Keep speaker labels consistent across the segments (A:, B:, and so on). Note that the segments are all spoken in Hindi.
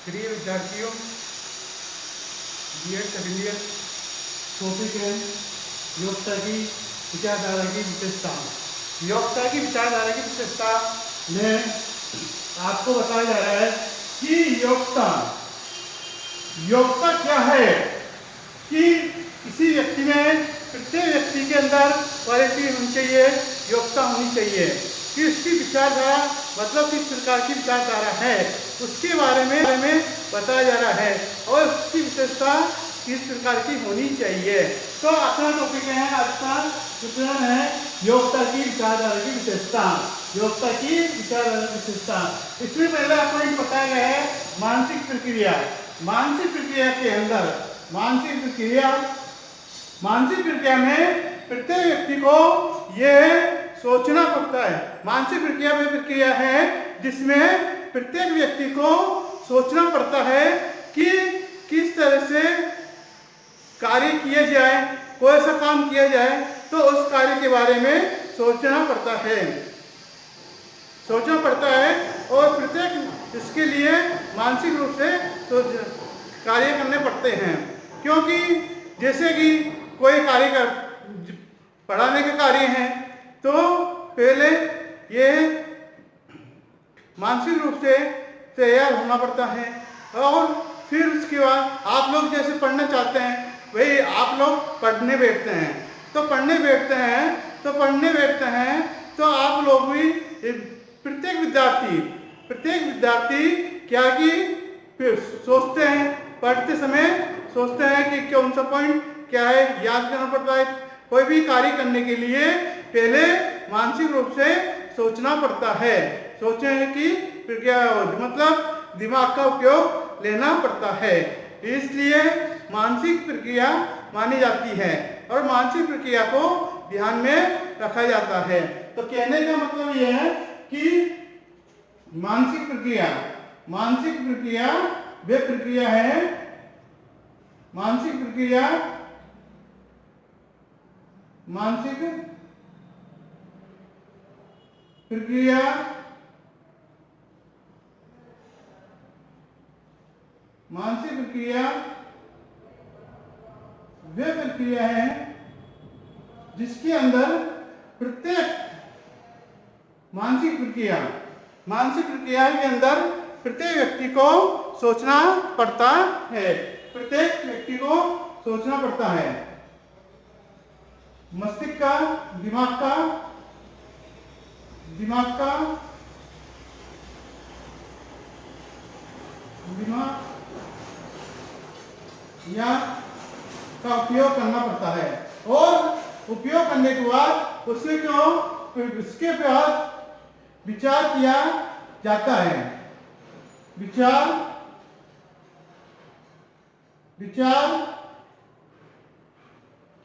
A: प्रिय विद्यार्थियों, बीएड सेकेंड ईयर टॉपिक है योग्यता की विचारधारा की विशेषता। योग्यता की विचारधारा की विशेषता में आपको बताया जा रहा है कि योग्यता क्या है, कि किसी व्यक्ति में, प्रत्येक व्यक्ति के अंदर क्वालिटी होनी चाहिए, योग्यता होनी चाहिए कि उसकी विचारधारा मतलब किस प्रकार की विचारधारा है उसके बारे में बताया जा रहा है और उसकी विशेषता किस प्रकार की होनी चाहिए। तो अपना टॉपिक है, आज का विषय है योग्यता की विचारधारा की विशेषता। योग्यता की विचारधारा की विशेषता, इसमें पहला पॉइंट बताया गया है मानसिक प्रक्रिया। मानसिक प्रक्रिया के अंदर मानसिक प्रक्रिया में प्रत्येक व्यक्ति को यह सोचना पड़ता है। मानसिक प्रक्रिया में प्रक्रिया है जिसमें प्रत्येक व्यक्ति को सोचना पड़ता है कि किस तरह से कार्य किया जाए, कोई सा काम किया जाए तो उस कार्य के बारे में सोचना पड़ता है और प्रत्येक इसके लिए मानसिक रूप से कार्य करने पड़ते हैं। क्योंकि जैसे कि कोई कार्य पढ़ाने के कार्य है तो पहले ये मानसिक रूप से तैयार होना पड़ता है और फिर उसके बाद आप लोग जैसे पढ़ना चाहते हैं वही आप लोग पढ़ने बैठते हैं। तो पढ़ने बैठते हैं तो आप लोग भी प्रत्येक विद्यार्थी क्या कि सोचते हैं, पढ़ते समय सोचते हैं कि कौन सा पॉइंट क्या है, याद करना पड़ता है। कोई भी कार्य करने के लिए पहले मानसिक रूप से सोचना पड़ता है। सोचने की प्रक्रिया मतलब दिमाग का उपयोग लेना पड़ता है, इसलिए मानसिक प्रक्रिया मानी जाती है और मानसिक प्रक्रिया को ध्यान में रखा जाता है। तो कहने का मतलब यह है कि मानसिक प्रक्रिया वे प्रक्रिया है, मानसिक प्रक्रिया वे प्रक्रिया है जिसके अंदर प्रत्येक मानसिक प्रक्रिया के अंदर प्रत्येक व्यक्ति को सोचना पड़ता है। मस्तिष्क का, दिमाग का उपयोग करना पड़ता है और उपयोग करने के बाद उसके बाद विचार किया जाता है। विचार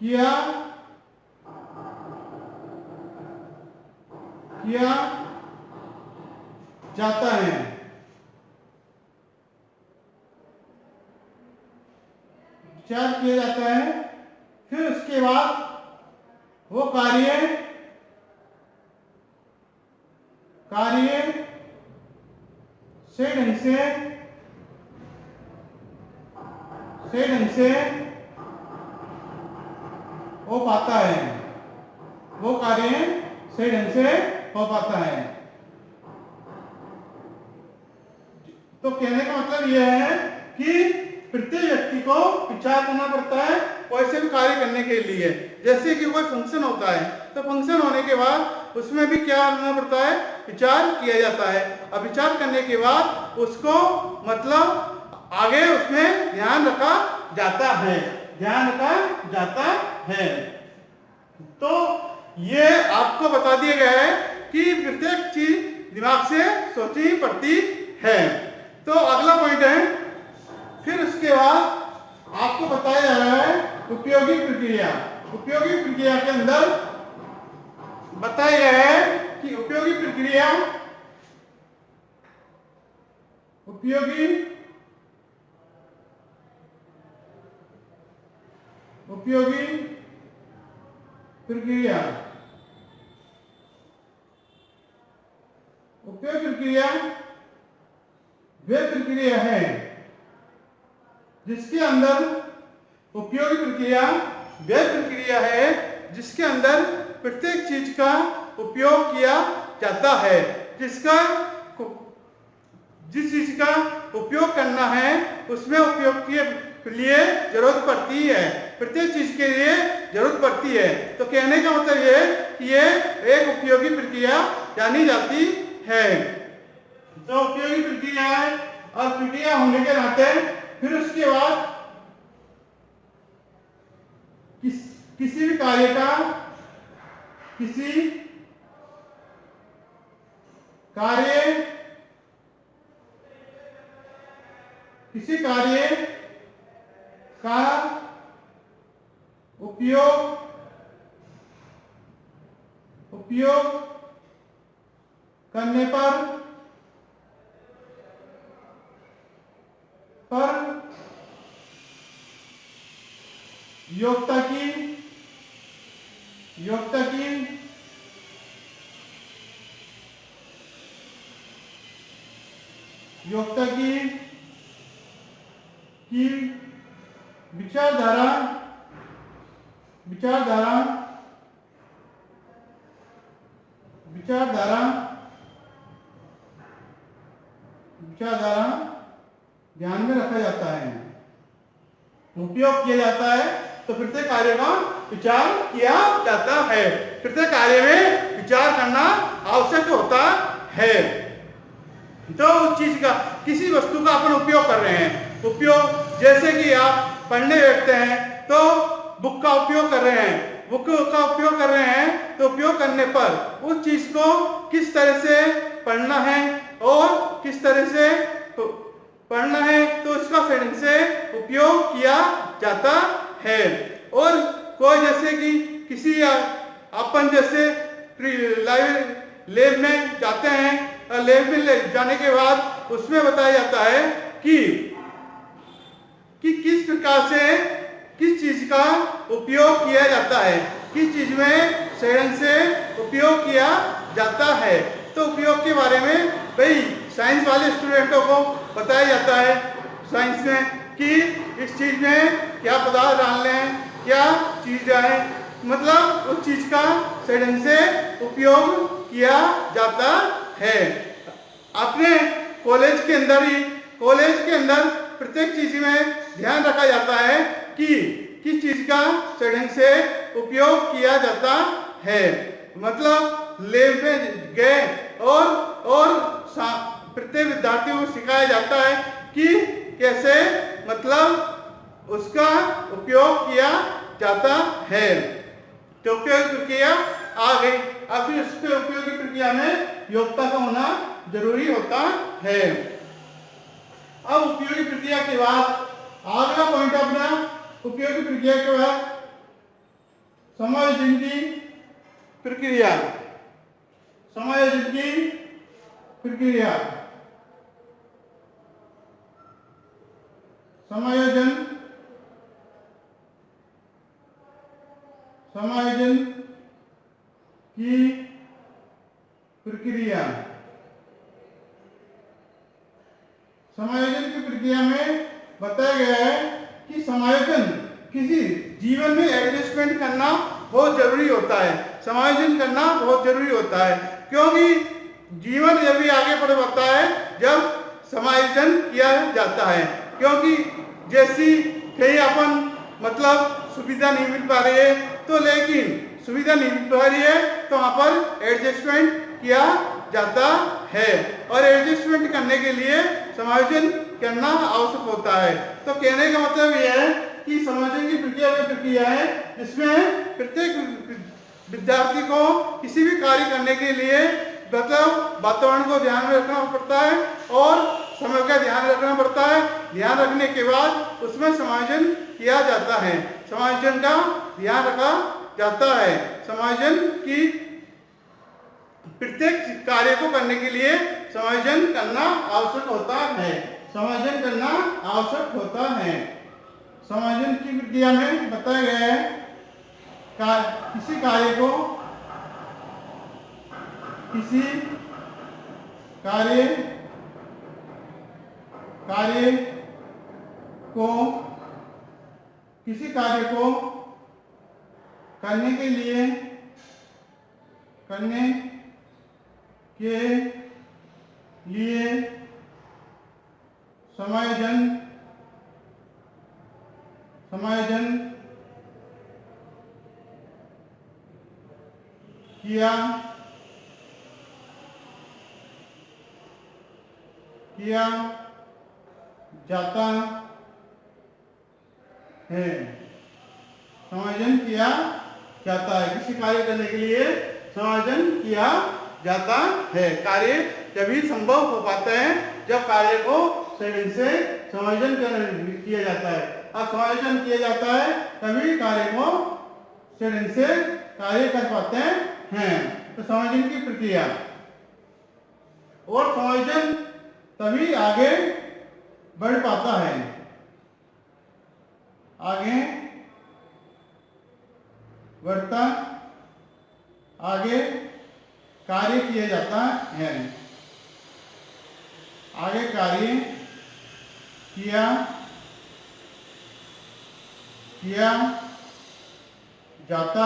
A: किया जाता है। विचार किया जाता है, फिर उसके बाद वो कार्य सही ढंग से हो पाता है। वो कार्य सही ढंग से हो पाता है। तो कहने का मतलब यह है कि प्रत्येक व्यक्ति को विचार करना पड़ता है कोई से भी कार्य करने के लिए। जैसे कि कोई फंक्शन होता है तो फंक्शन होने के बाद उसमें भी क्या करना पड़ता है, विचार किया जाता है। अब विचार करने के बाद उसको मतलब आगे उसमें ध्यान रखा जाता है। तो ये आपको बता दिया गया है कि प्रत्येक चीज दिमाग से सोचनी पड़ती है। तो अगला पॉइंट है, फिर उसके बाद आपको बताया जा रहा है उपयोगी प्रक्रिया। उपयोगी प्रक्रिया के अंदर बताया गया है कि उपयोगी प्रक्रिया उपयोगी प्रक्रिया वे प्रक्रिया है अंदर उपयोगी प्रक्रिया वह प्रक्रिया है जिसके अंदर प्रत्येक चीज का उपयोग किया जाता है, जिस चीज का उपयोग करना है उसमें उपयोग के लिए जरूरत पड़ती है, प्रत्येक चीज के लिए जरूरत पड़ती है। तो कहने का मतलब ये कि ये एक उपयोगी प्रक्रिया जानी जाती है। तो उपयोगी प्रक्रिया है और प्रक्रिया होने के नाते फिर उसके बाद किसी भी कार्य का उपयोग करने पर योग्यता की विचारधारा ध्यान में रखा जाता है, उपयोग किया जाता है। तो प्रत्येक कार्य का विचार किया जाता है, प्रत्येक कार्य में विचार करना आवश्यक होता है। तो उस चीज का किसी वस्तु का अपन उपयोग कर रहे हैं, उपयोग जैसे कि आप पढ़ने बैठते हैं तो बुक का उपयोग कर रहे हैं, तो उपयोग करने पर उस चीज को किस तरह से पढ़ना है और किस तरह से पढ़ना है तो उसका सेटिंग से उपयोग किया जाता है। और कोई जैसे कि किसी अपन जैसे लैब में जाते हैं, लैब में जाने के बाद उसमें बताया जाता है कि किस प्रकार से किस चीज का उपयोग किया जाता है, किस चीज में सेटिंग से उपयोग किया जाता है। तो उपयोग के बारे में भाई साइंस वाले स्टूडेंटों को बताया जाता है साइंस में कि इस चीज में क्या पदार्थ डालने हैं, क्या चीज है, मतलब उस चीज का सेटिंग से उपयोग किया जाता है। अपने कॉलेज के अंदर प्रत्येक चीज में ध्यान रखा जाता है कि किस चीज का सेटिंग से उपयोग किया जाता है। मतलब लैब में गए और प्रत्येक विद्यार्थी को सिखाया जाता है कि कैसे मतलब उसका उपयोग किया जाता है। तो उपयोग प्रक्रिया आ गई, अब फिर उसके उपयोगी प्रक्रिया में योग्यता का होना जरूरी होता है। अब उपयोगी प्रक्रिया के बाद अगला पॉइंट अपना उपयोगी प्रक्रिया के बाद समायोजन की प्रक्रिया। समायोजन की प्रक्रिया। समायोजन की प्रक्रिया में बताया गया है कि समायोजन किसी जीवन में एडजस्टमेंट करना बहुत जरूरी होता है, समायोजन करना बहुत जरूरी होता है, क्योंकि जीवन जब भी आगे बढ़ पाता है जब समायोजन किया जाता है। क्योंकि जैसी कहीं अपन मतलब सुविधा नहीं मिल पा रही है तो लेकिन सुविधा नहीं मिल पा रही है तो वहाँ पर एडजस्टमेंट किया जाता है और एडजस्टमेंट करने के लिए समायोजन करना आवश्यक होता है। तो कहने का मतलब यह है कि समायोजन की प्रक्रिया वह प्रक्रिया है जिसमें प्रत्येक विद्यार्थी को किसी भी कार्य करने के लिए मतलब वातावरण को ध्यान में रखना पड़ता है और समय का ध्यान रखना पड़ता है। ध्यान रखने के बाद उसमें समायोजन किया जाता है, समायोजन का ध्यान रखा जाता है। समायोजन की प्रत्येक कार्य को करने के लिए समायोजन करना आवश्यक होता है, समायोजन करना आवश्यक होता है। समायोजन की प्रक्रिया में बताया गया है किसी कार्य को किसी कार्य को करने के लिए समायोजन किया जाता है। समायोजन किया जाता है। किसी कार्य करने के लिए समायोजन किया जाता है। कार्य तभी संभव हो पाता है जब कार्य को ढंग से समायोजन किया जाता है। अब समायोजन किया जाता है तभी कार्य को ढंग से कार्य कर पाते हैं। तो समायोजन की प्रक्रिया और समायोजन तभी आगे बढ़ पाता है। आगे बढ़ता आगे कार्य किया जाता है। आगे कार्य किया जाता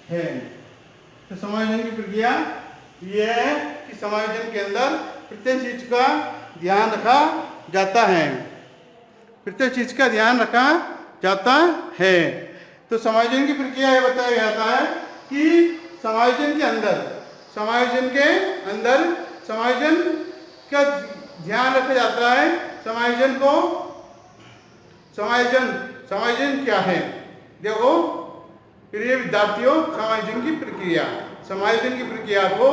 A: है। तो समायोजन की प्रक्रिया यह है कि समायोजन के अंदर प्रत्येक चीज का ध्यान रखा जाता है। प्रत्येक चीज का ध्यान रखा जाता है। तो समायोजन की प्रक्रिया यह बताया जाता है कि समायोजन के अंदर समायोजन का ध्यान रखा जाता है। समायोजन क्या है? देखो प्रिय विद्यार्थियों, समायोजन की प्रक्रिया को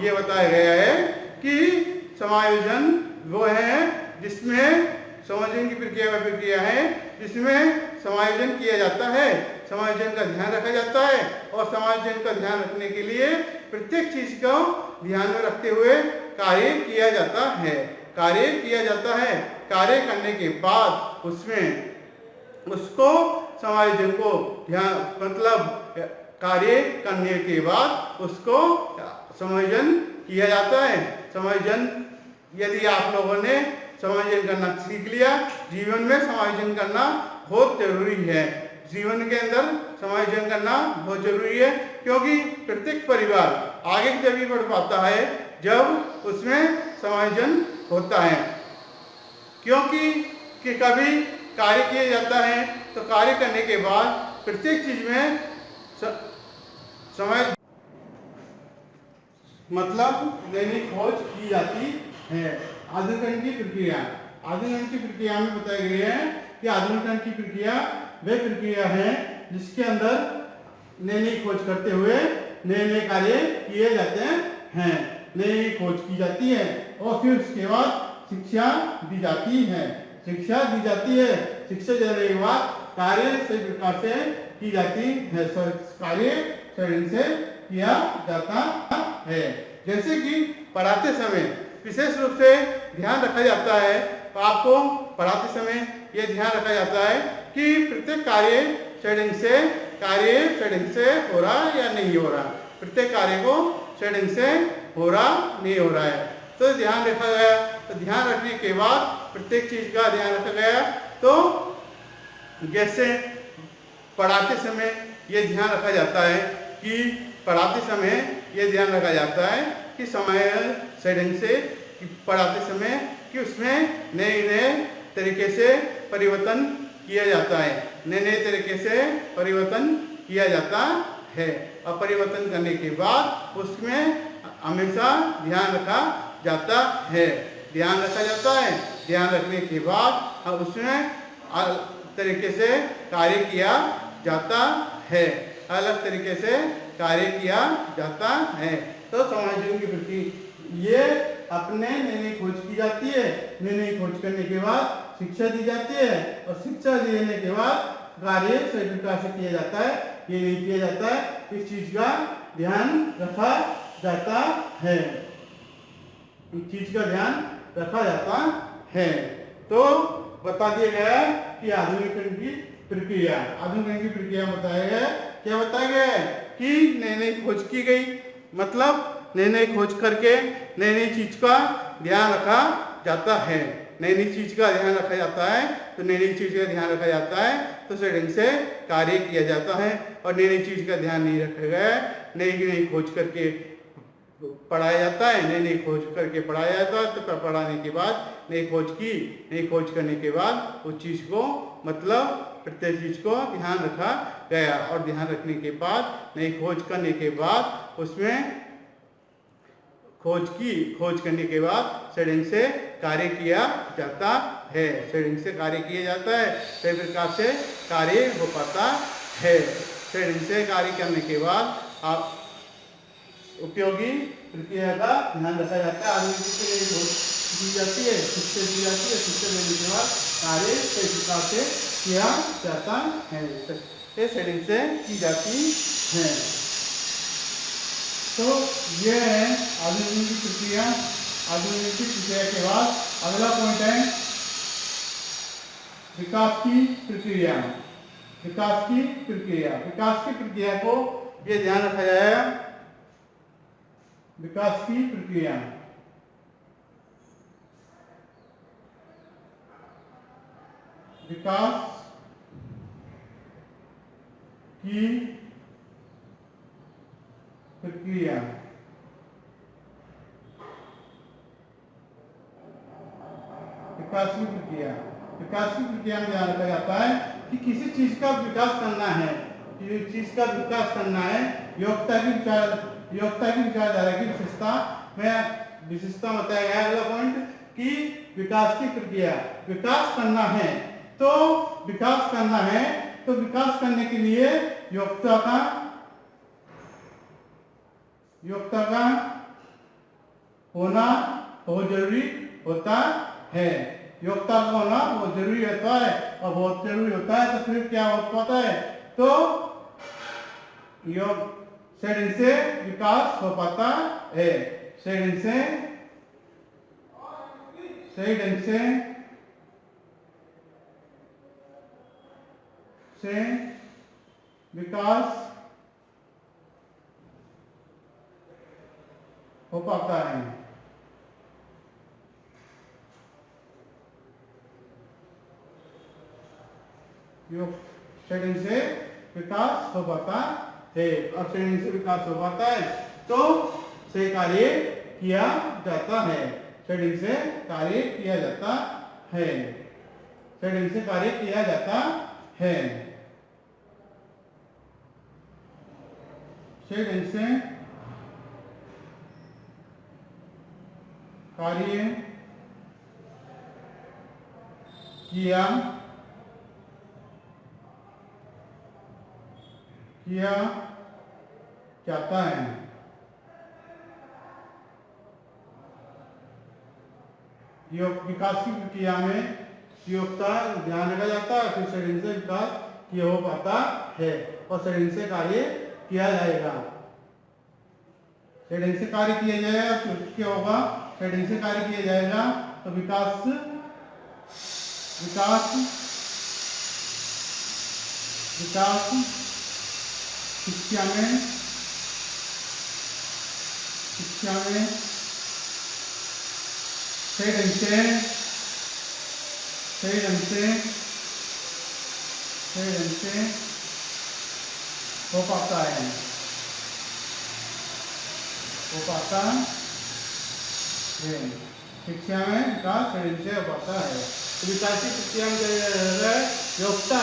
A: यह बताया गया है कि समायोजन वो है जिसमें समायोजन की प्रक्रिया है जिसमें समायोजन किया जाता है, समायोजन का ध्यान रखा जाता है और समायोजन का ध्यान रखने के लिए प्रत्येक चीज को ध्यान में रखते हुए कार्य किया जाता है। कार्य करने के बाद उसको समायोजन को ध्यान कार्य करने के बाद उसको समायोजन किया जाता है। समायोजन यदि आप लोगों ने समायोजन करना सीख लिया, जीवन में समायोजन करना बहुत जरूरी है। जीवन के अंदर समायोजन करना बहुत जरूरी है क्योंकि प्रत्येक परिवार आगे तभी बढ़ पाता है जब उसमें समायोजन होता है। क्योंकि कभी कार्य किया जाता है तो कार्य करने के बाद प्रत्येक चीज में समय नई खोज की जाती है। आधुनिकीकरण की प्रक्रिया में बताया गया है कि आधुनिकीकरण की प्रक्रिया वह प्रक्रिया है जिसके अंदर नई खोज करते हुए नए कार्य किए जाते हैं। नई खोज की जाती है और फिर उसके बाद शिक्षा दी जाती है। शिक्षा देने के बाद कार्य सही प्रकार से की जाती है। कार्य सही से किया जाता है। जैसे कि पढ़ाते समय विशेष रूप से ध्यान रखा जाता है। तो आपको पढ़ाते समय यह ध्यान रखा जाता है कि प्रत्येक कार्य सही ढंग से हो रहा या नहीं हो रहा। प्रत्येक कार्य को सही ढंग से हो रहा नहीं हो रहा है तो ध्यान रखा गया। तो ध्यान रखने के बाद प्रत्येक चीज का ध्यान रखा गया। तो जैसे पढ़ाते समय यह ध्यान रखा जाता है कि समय सही ढंग से पढ़ाते समय कि उसमें नए तरीके से परिवर्तन किया जाता है। और परिवर्तन करने के बाद उसमें हमेशा ध्यान रखा जाता है। ध्यान रखने के बाद अब उसमें तरीके से कार्य किया जाता है। अलग तरीके से कार्य किया जाता है। तो समायोजन की प्रक्रिया ये अपने नई खोज की जाती है। नई खोज करने के बाद शिक्षा दी जाती है और शिक्षा देने के बाद कार्य सही प्रकार से किया जाता है। ये नहीं किया जाता है, इस चीज का ध्यान रखा जाता है। तो बता दिया गया कि आधुनिकीकरण की प्रक्रिया बताया गया। क्या बताया गया है कि नई खोज की गई, मतलब नई खोज करके नई चीज का ध्यान रखा जाता है। नई नई चीज का ध्यान रखा जाता है तो नई नई चीज का ध्यान रखा जाता है तो उसी ढंग से कार्य किया जाता है। और नई नई चीज का ध्यान नहीं रखा गया, नई नई खोज करके पढ़ाया जाता है, नई नई खोज करके पढ़ाया जाता है। तो पढ़ाने के बाद नई खोज करने के बाद उस चीज को मतलब प्रत्येक चीज को ध्यान रखा गया। और ध्यान रखने के बाद नई खोज करने के बाद उसमें खोज करने के बाद सही से कार्य किया जाता है, सही से कार्य किया जाता है, सही प्रकार से कार्य हो पाता है। सही से कार्य करने के बाद आप उपयोगी प्रक्रिया का ध्यान रखा जाता है। आदमी दी जाती है, शिक्षा दी जाती है, शिक्षा देने के बाद कार्य सही प्रकार से किया जाता है, ये सही से की जाती है। तो ये है आधुनिक प्रक्रिया। आधुनिक प्रक्रिया के बाद अगला पॉइंट है विकास की प्रक्रिया। विकास की प्रक्रिया को ये ध्यान रखा जाएगा। विकास की प्रक्रिया विकास की प्रक्रिया में ध्यान रखा जाता है कि किसी चीज का विकास करना है, योग्यता की विचारधारा की विशेषता बताया गया। अगला पॉइंट कि विकास की प्रक्रिया, विकास करना है तो विकास करने के लिए योग्यता का होना बहुत जरूरी होता है। योग्यता का होना बहुत जरूरी होता है और बहुत जरूरी होता है तो फिर क्या हो पाता है, तो सही से विकास हो पाता है। सही ढंग से विकास हो पाता है। सही से विकास हो पाता है और सही से विकास हो पाता है तो से कार्य किया जाता है। सही से कार्य किया जाता है। सही से कार्य किया जाता है। सही ढंग से कार्य किया जाता है। विकास की प्रक्रिया में योग्यता ध्यान रखा जाता है, फिर शरीर से विकास किया हो पाता है और शरीर से कार्य किया जाएगा। शरीर से कार्य किया जाएगा तो क्या होगा, शरीर से कार्य किया जाएगा तो विकास शिक्षा में सही ढंग से हो पाता है। शिक्षा में विकास शरीर से हो पाता है। तो विकास की प्रक्रिया में योग्यता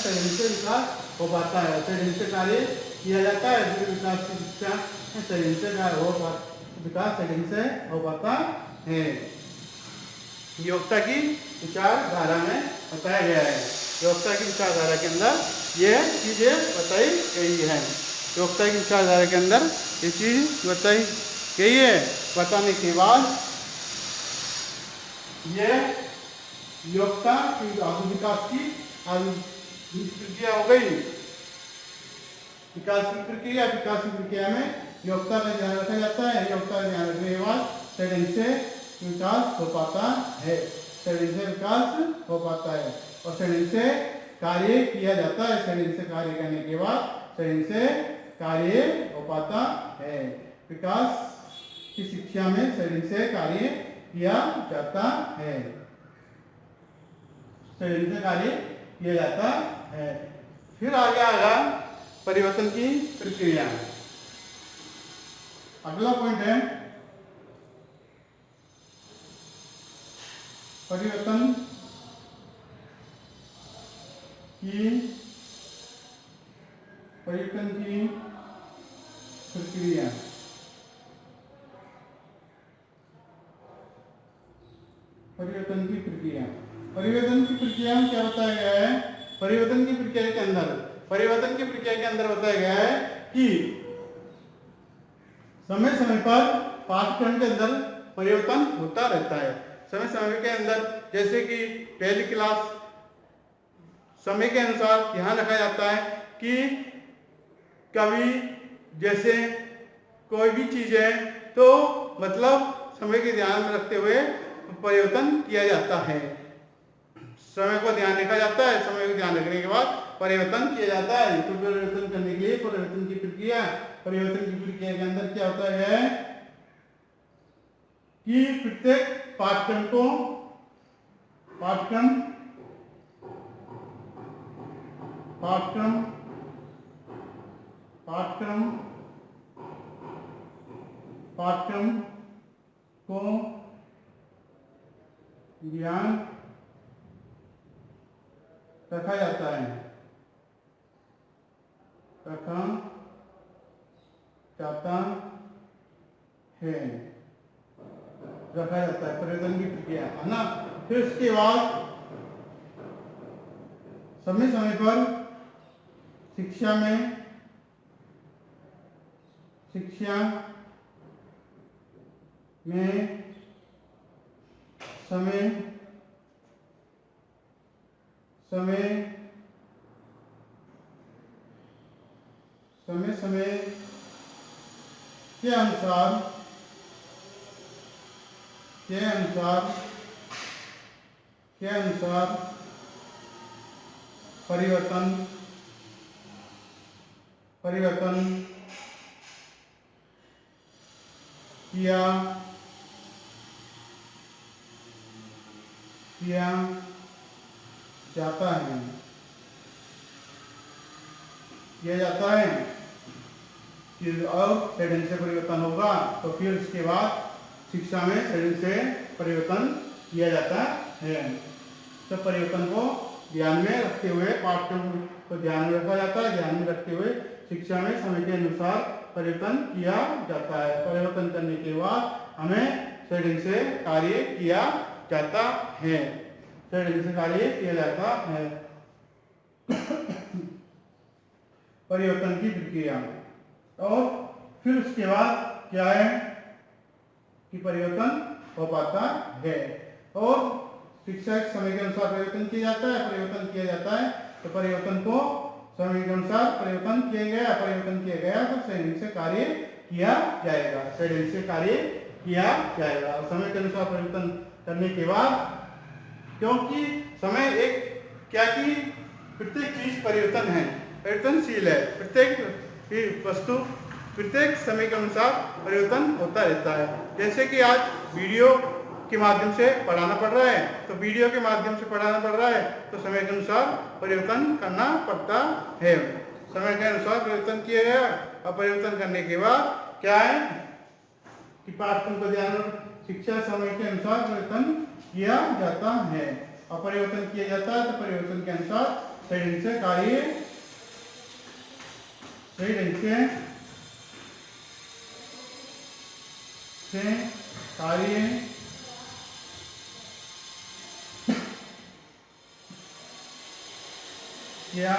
A: शरीर से विकास हो पाता है, शरीर से कार्य किया जाता है। फिर विकास की शिक्षा शरीर से विकास शरीर से हो पाता है। योग्यता की विचारधारा में बताया गया है। योग्यता की विचारधारा के अंदर ये चीजें बताई गई है। योग्यता की विचारधारा के अंदर ये चीज बताई गई है। बताने के बाद ये योग्यता की विकास की प्रक्रिया हो गई। विकास की प्रक्रिया में योग्यता का ध्यान रखा जाता है। योग्यता का ध्यान रखने के बाद शरीर से विकास हो पाता है। शरीर से विकास हो पाता है और शरीर से कार्य किया जाता है। शरीर से कार्य करने के बाद शरीर से कार्य हो पाता है। विकास की शिक्षा में शरीर से कार्य किया जाता है, शेडिंग से कार्य किया जाता है। फिर आगे आएगा परिवर्तन की प्रक्रिया। अगला पॉइंट है परिवर्तन की प्रक्रिया। परिवर्तन की प्रक्रिया में क्या बताया गया है? परिवर्तन की प्रक्रिया के अंदर बताया गया है कि समय समय पर पाठ्यक्रम के अंदर परिवर्तन होता रहता है। समय समय के अंदर, जैसे कि पहली क्लास, समय के अनुसार ध्यान रखा जाता है कि कभी जैसे कोई भी चीज है तो मतलब समय के ध्यान में रखते हुए परिवर्तन किया जाता है। समय को ध्यान रखा जाता है, समय को ध्यान रखने के बाद परिवर्तन किया जाता है। तो परिवर्तन करने के लिए परिवर्तन की प्रक्रिया के अंदर क्या होता है कि प्रत्येक पाठ्यक्रम को ध्यान रखा जाता है परिवर्तन की प्रक्रिया है ना। फिर उसके बाद समय समय पर शिक्षा में समय के अनुसार परिवर्तन किया जाता है कि और शेडिंग से परिवर्तन होगा तो फिर उसके बाद शिक्षा में शेडिंग से परिवर्तन किया जाता है। तो परिवर्तन को ध्यान में रखते हुए पाठ्यक्रम को ध्यान में रखा जाता है, ध्यान में रखते हुए शिक्षा में समय के अनुसार परिवर्तन किया जाता है। परिवर्तन करने के बाद हमें शेडिंग से कार्य किया जाता है। परिवर्तन की प्रक्रिया। और फिर उसके बाद क्या है कि परिवर्तन हो पाता है और शिक्षा समय के अनुसार परिवर्तन किया जाता है। तो परिवर्तन को समय के अनुसार परिवर्तन किया गया तो शेडिंग से कार्य किया जाएगा। समय के अनुसार परिवर्तन करने के बाद, क्योंकि समय एक क्या कि प्रत्येक चीज परिवर्तनशील है, प्रत्येक वस्तु प्रत्येक समय के अनुसार परिवर्तन होता रहता है। जैसे कि आज वीडियो के माध्यम से पढ़ाना पड़ रहा है तो समय के अनुसार परिवर्तन करना पड़ता है। समय के अनुसार परिवर्तन किया गया और परिवर्तन करने के बाद क्या है कि पाठ्यक्रम को ध्यान शिक्षा समय के अनुसार परिवर्तन किया जाता है और परिवर्तन किया जाता है तो परिवर्तन के अनुसार सही ढंग से कार्य किया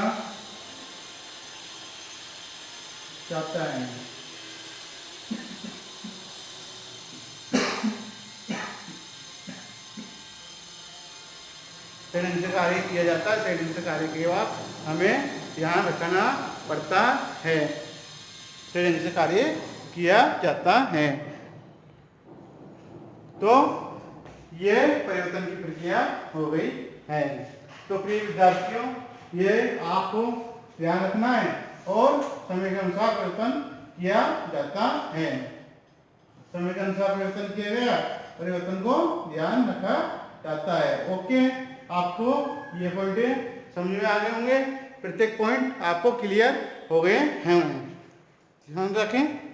A: जाता है। शेडिंग से कार्य किया जाता है। शेडिंग से कार्य के बाद हमें ध्यान रखना पड़ता है। शेडिंग से कार्य किया जाता है। तो ये परिवर्तन की प्रक्रिया हो गई है। तो प्रिय विद्यार्थियों, ये आपको ध्यान रखना है और समय के अनुसार परिवर्तन किया जाता है। समय के अनुसार परिवर्तन किया गया परिवर्तन को ध्यान रखा जाता है। ओके, आपको ये पॉइंट समझ में आ गए होंगे, प्रत्येक पॉइंट आपको क्लियर हो गए हैं। ध्यान रखें।